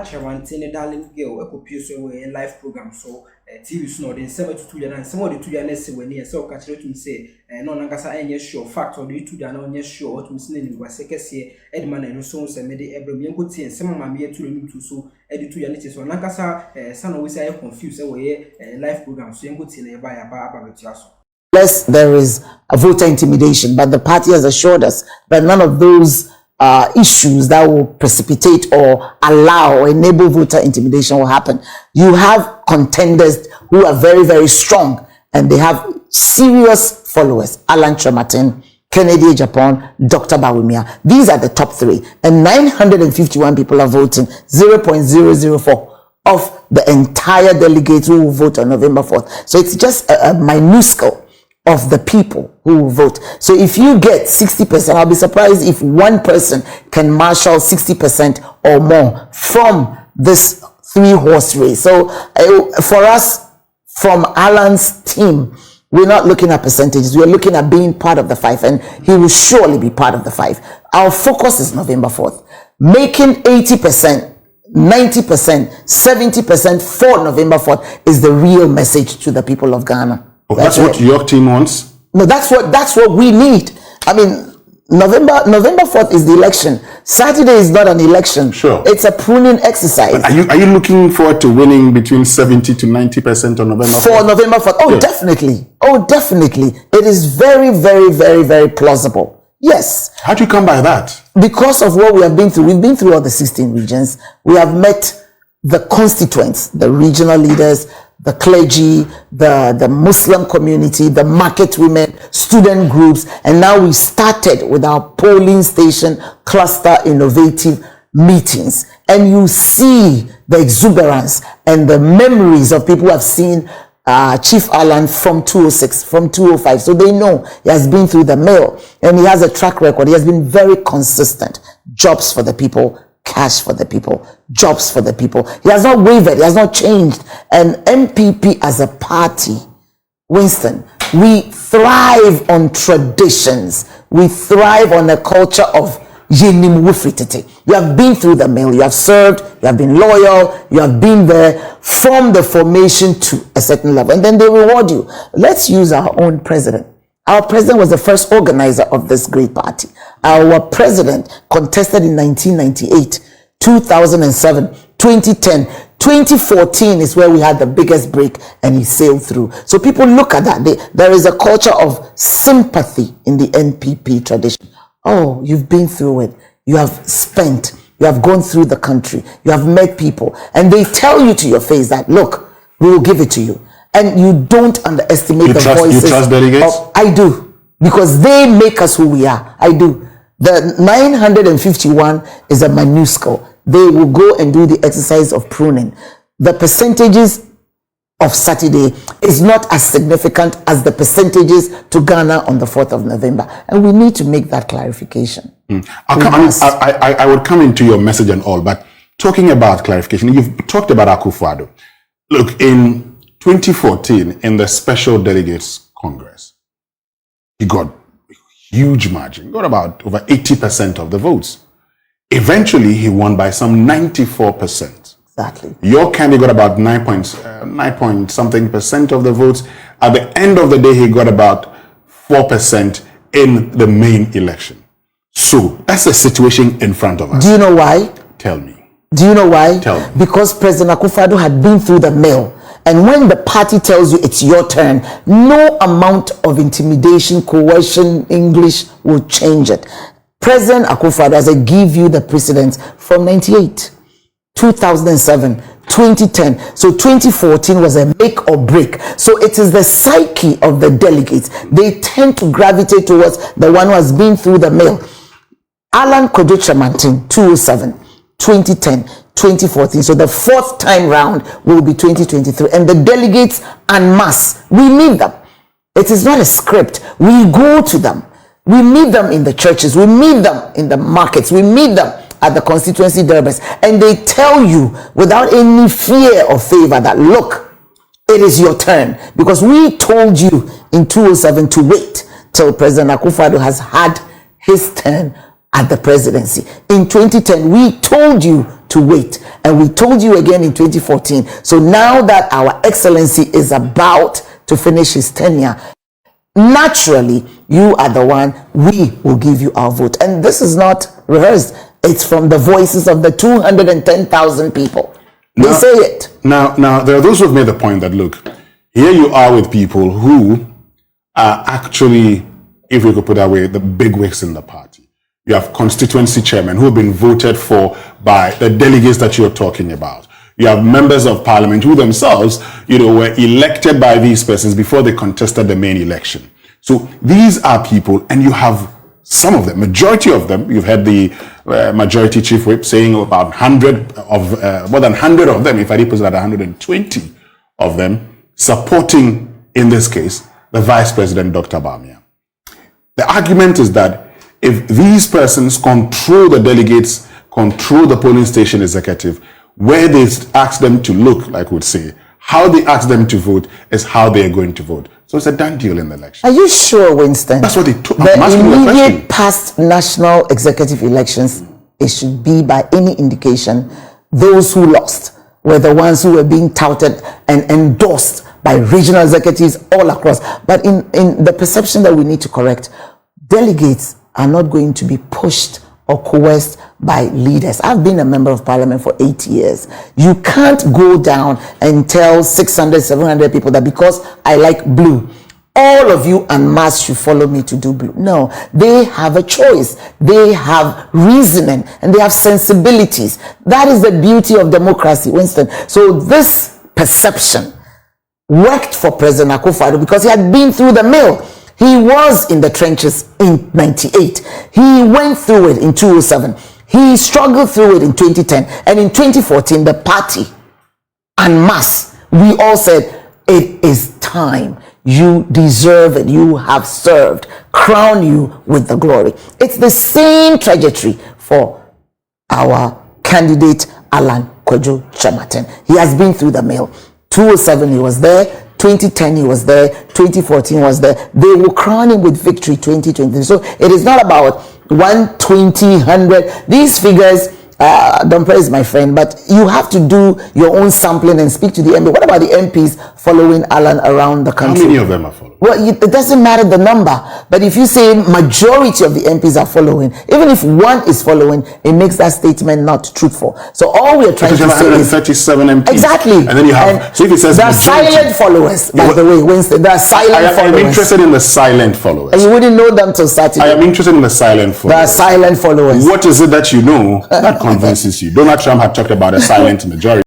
Chairman, darling girl, I could pierce away a live program. So, TV is not in 72 and some of the 2 years when near so catch to say, no, Nagasa, any sure fact or the 2 years sure what Miss Lynn was second year, Edman and Sons and made every young good and some of my mere to so, edit 2 years. So, Nagasa, son always I confused away a live program, so young good in by a bar with Yasso. Yes, there is a voter intimidation, but the party has assured us that none of those issues that will precipitate or allow or enable voter intimidation will happen. You have contenders who are very, very strong and they have serious followers. Alan Chomatin, Kennedy Japan, Dr. Bawumia. These are the top 3. And 951 people are voting, 0.004 of the entire delegates who will vote on November 4th. So it's just a minuscule of the people who will vote. So if you get 60%, I'll be surprised if one person can marshal 60% or more from this 3-horse race. So for us, from Alan's team, we're not looking at percentages. We're looking at being part of the 5, and he will surely be part of the 5. Our focus is November 4th. Making 80%, 90%, 70% for November 4th is the real message to the people of Ghana. Oh, that's what your team wants? No, that's what we need. I mean, November 4th is the election. Saturday is not an election. Sure. It's a pruning exercise. But are you looking forward to winning between 70 to 90% on November 4th? For November 4th. Oh, yes. Definitely. Oh, definitely. It is very, very, very, very plausible. Yes. How do you come by that? Because of what we have been through. We've been through all the 16 regions. We have met the constituents, the regional leaders, the clergy, the Muslim community, the market women, student groups, and now we started with our polling station cluster innovative meetings. And you see the exuberance and the memories of people who have seen Chief Alan from 206, from 205. So they know he has been through the mill and he has a track record. He has been very consistent. Jobs for the people, cash for the people, jobs for the people. He has not wavered, he has not changed. And MPP as a party, Winston, we thrive on traditions. We thrive on a culture of Yenim Wufritete. You have been through the mill, you have served, you have been loyal, you have been there from the formation to a certain level, and then they reward you. Let's use our own president. Our president was the first organizer of this great party. Our president contested in 1998, 2007, 2010, 2014 is where we had the biggest break and he sailed through. So people look at that. There is a culture of sympathy in the NPP tradition. Oh, you've been through it. You have spent. You have gone through the country. You have met people. And they tell you to your face that, look, we will give it to you. And you don't underestimate the voices. You trust delegates? I do. Because they make us who we are. I do. The 951 is a minuscule. They will go and do the exercise of pruning. The percentages of Saturday is not as significant as the percentages to Ghana on the 4th of November. And we need to make that clarification. I would come into your message and all, but talking about clarification, you've talked about Akufo-Addo. Look, in 2014, in the Special Delegates Congress, he got a huge margin, got about over 80% of the votes. Eventually, he won by some 94%. Exactly. Your candidate got about 9 point something percent of the votes. At the end of the day, he got about 4% in the main election. So that's the situation in front of us. Do you know why? Tell me. Do you know why? Tell me. Because President Akufo-Addo had been through the mill. And when the party tells you it's your turn, no amount of intimidation, coercion, English will change it. President Akufo-Addo, as I give you the precedents from 98, 2007, 2010. So 2014 was a make or break. So it is the psyche of the delegates. They tend to gravitate towards the one who has been through the mill. Alan Kojo-Chamantin, 2007, 2010, 2014. So the 4th time round will be 2023. And the delegates en masse, we meet them. It is not a script. We go to them. We meet them in the churches. We meet them in the markets. We meet them at the constituency derbys. And they tell you without any fear or favor that, look, it is your turn. Because we told you in 2007 to wait till President Akufo-Addo has had his turn at the presidency. In 2010, we told you to wait, and we told you again in 2014. So now that our excellency is about to finish his tenure, naturally, you are the one, we will give you our vote. And this is not rehearsed. It's from the voices of the 210,000 people. They say it. Now, there are those who have made the point that, look, here you are with people who are actually, if we could put it that way, the bigwigs in the party. You have constituency chairmen who have been voted for by the delegates that you're talking about. You have members of parliament who themselves, were elected by these persons before they contested the main election. So these are people, and you have some of them, majority of them. You've had the majority chief whip saying about more than 100 of them, if I put it at 120 of them, supporting, in this case, the Vice President, Dr. Bawumia. The argument is that if these persons control the delegates, control the polling station executive, where they ask them to look, like we'd say, how they ask them to vote is how they are going to vote. So it's a done deal in the election. Are you sure, Winston? That's what they took. The immediate past national executive elections, it should be by any indication, those who lost were the ones who were being touted and endorsed by regional executives all across. But in the perception that we need to correct, delegates are not going to be pushed or coerced by leaders. I've been a member of parliament for 8 years. You can't go down and tell 600, 700 people that because I like blue, all of you en masse should follow me to do blue. No, they have a choice. They have reasoning and they have sensibilities. That is the beauty of democracy, Winston. So this perception worked for President Akufo-Addo because he had been through the mill. He was in the trenches in 98. He went through it in 2007. He struggled through it in 2010. And in 2014, the party, en masse, we all said, it is time. You deserve it. You have served. Crown you with the glory. It's the same trajectory for our candidate, Alan Kwadwo Kyerematen. He has been through the mill. 2007, he was there. 2010 he was there, 2014 was there. They will crown him with victory 2020. So it is not about 120, 100. These figures, don't praise my friend, but you have to do your own sampling and speak to the MP. What about the MPs following Alan around the country? How many of them are following? Well, it doesn't matter the number, but if you say majority of the MPs are following, even if one is following, it makes that statement not truthful. So all we are trying to say is 137 MPs. Exactly. And then you have, so if it says there are majority, silent followers, by the way, Winston. There are silent followers. I'm interested in the silent followers. And you wouldn't know them till Saturday. I am interested in the silent followers. There are silent followers. What is it that you know that convinces you? Donald Trump had talked about a silent majority.